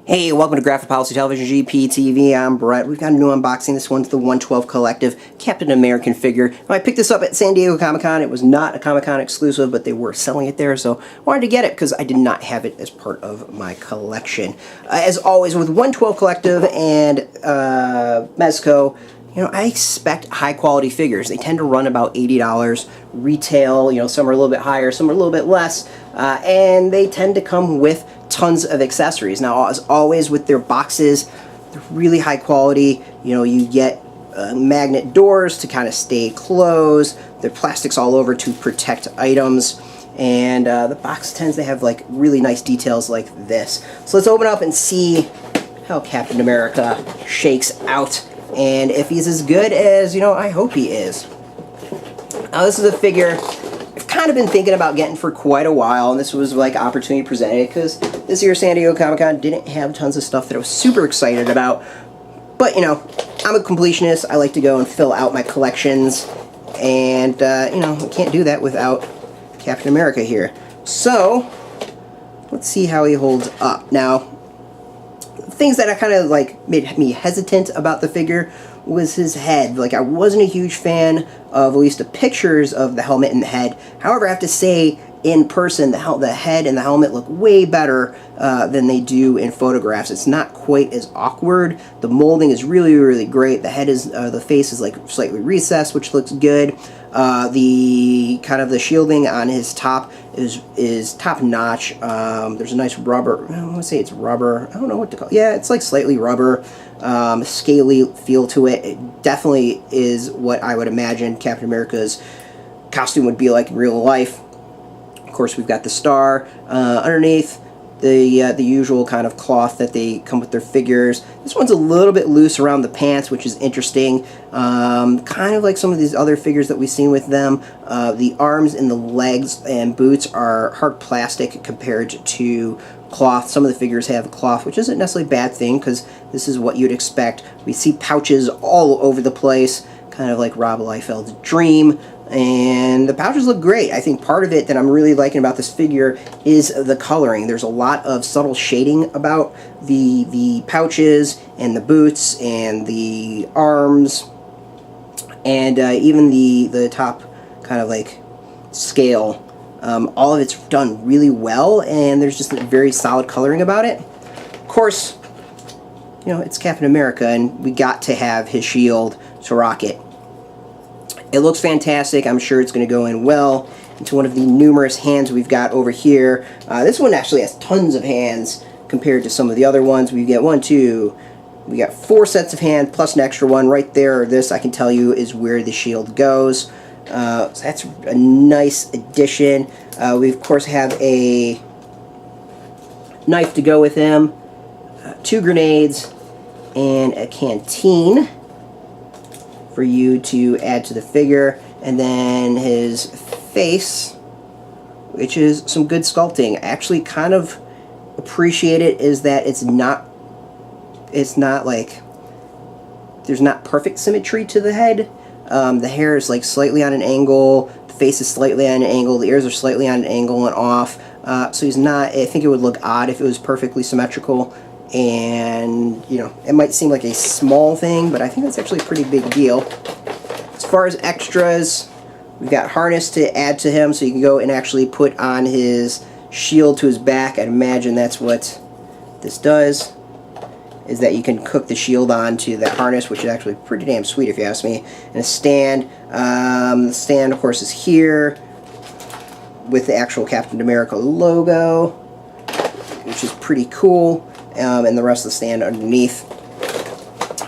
Hey, welcome to Graphic Policy Television GPTV. I'm Brett. We've got a new unboxing. This one's the 112 Collective Captain American figure. Now, I picked this up at San Diego Comic-Con. It was not a Comic-Con exclusive, but they were selling it there, so I wanted to get it because I did not have it as part of my collection. As always, with 112 Collective and Mezco, I expect high-quality figures. They tend to run about $80 retail. Some are a little bit higher, some are a little bit less, and they tend to come with tons of accessories. Now, as always with their boxes, they're really high quality. You get magnet doors to kind of stay closed. There are plastics all over to protect items, and the box tends to have like really nice details like this. So let's open up and see how Captain America shakes out, and if he's as good as I hope he is. Now, this is a figure I've kind of been thinking about getting for quite a while, and this was like opportunity presented because this year San Diego Comic-Con didn't have tons of stuff that I was super excited about. But I'm a completionist. I like to go and fill out my collections, and I can't do that without Captain America here. So let's see how he holds up. Now, things that I kind of made me hesitant about the figure was his head. I wasn't a huge fan of at least the pictures of the helmet and the head. However, I have to say, in person, the head and the helmet look way better than they do in photographs. It's not quite as awkward. The molding is really, really great. The head is, the face is slightly recessed, which looks good. The kind of the shielding on his top is top notch. There's a nice rubber. I want to say it's rubber. I don't know what to call it. Yeah, it's slightly rubber. Scaly feel to it. It definitely is what I would imagine Captain America's costume would be like in real life. Of course, we've got the star underneath, the usual kind of cloth that they come with their figures. This one's a little bit loose around the pants, which is interesting. Kind of like some of these other figures that we've seen with them. The arms and the legs and boots are hard plastic compared to cloth. Some of the figures have cloth, which isn't necessarily a bad thing because this is what you'd expect. We see pouches all over the place, kind of like Rob Liefeld's dream. And the pouches look great. I think part of it that I'm really liking about this figure is the coloring. There's a lot of subtle shading about the pouches and the boots and the arms, and even the top kind of scale. All of it's done really well, and there's just a very solid coloring about it. Of course, it's Captain America, and we got to have his shield to rock it. It looks fantastic. I'm sure it's going to go in well into one of the numerous hands we've got over here. This one actually has tons of hands compared to some of the other ones. We get we got 4 sets of hands plus an extra one right there. This, I can tell you, is where the shield goes. So that's a nice addition. We, of course, have a knife to go with him, 2 grenades, and a canteen for you to add to the figure, and then his face, which is some good sculpting. I actually kind of appreciate it, is that it's not like there's not perfect symmetry to the head. The hair is slightly on an angle, the face is slightly on an angle, the ears are slightly on an angle and off, so he's not, I think it would look odd if it was perfectly symmetrical. And it might seem like a small thing, but I think that's actually a pretty big deal. As far as extras, we've got harness to add to him, so you can go and actually put on his shield to his back. I'd imagine that's what this does, is that you can hook the shield onto that harness, which is actually pretty damn sweet if you ask me. And a stand. The stand, of course, is here with the actual Captain America logo, which is pretty cool. And the rest of the stand underneath.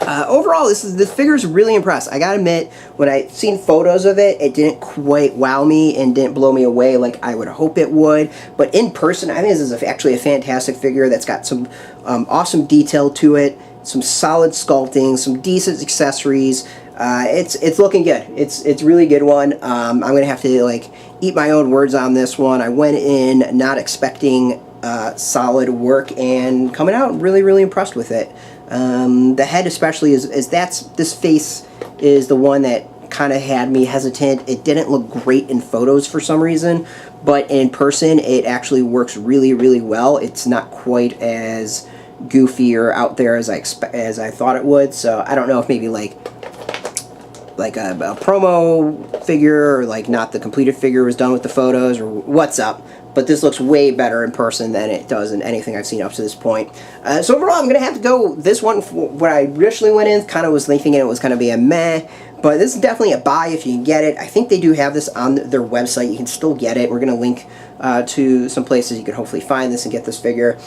Overall, this figure's really impressed. I gotta admit, when I seen photos of it, it didn't quite wow me and didn't blow me away like I would hope it would. But in person, I think this is actually a fantastic figure that's got some awesome detail to it, some solid sculpting, some decent accessories. It's looking good. It's a really good one. I'm gonna have to eat my own words on this one. I went in not expecting solid work, and coming out really, really impressed with it. The head especially this face is the one that kind of had me hesitant. It didn't look great in photos for some reason, but in person it actually works really, really well. It's not quite as goofy or out there as I thought it would. So I don't know if maybe like a promo figure or like not the completed figure was done with the photos or what's up. But this looks way better in person than it does in anything I've seen up to this point. So overall, I'm going to have to go this one. What I originally went in, kind of was thinking it was going to be a meh. But this is definitely a buy if you can get it. I think they do have this on their website. You can still get it. We're going to link to some places you can hopefully find this and get this figure.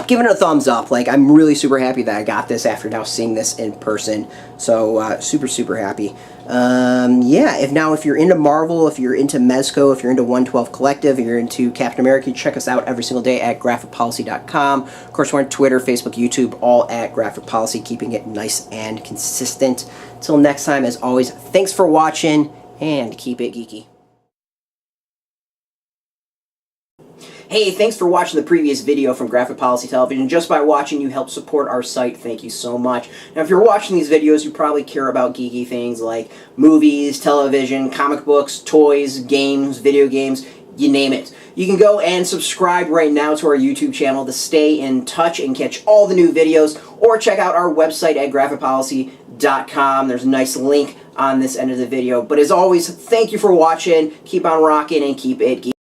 Giving it a thumbs up. Like, I'm really super happy that I got this after now seeing this in person. So super happy. Yeah, if you're into Marvel, if you're into Mezco, if you're into 112 Collective, if you're into Captain America, check us out every single day at graphicpolicy.com. Of course, we're on Twitter, Facebook, YouTube, all at Graphic Policy, keeping it nice and consistent. Until next time, as always, thanks for watching, and keep it geeky. Hey, thanks for watching the previous video from Graphic Policy Television. Just by watching, you help support our site. Thank you so much. Now, if you're watching these videos, you probably care about geeky things like movies, television, comic books, toys, games, video games, you name it. You can go and subscribe right now to our YouTube channel to stay in touch and catch all the new videos, or check out our website at graphicpolicy.com. There's a nice link on this end of the video. But as always, thank you for watching. Keep on rocking and keep it geeky.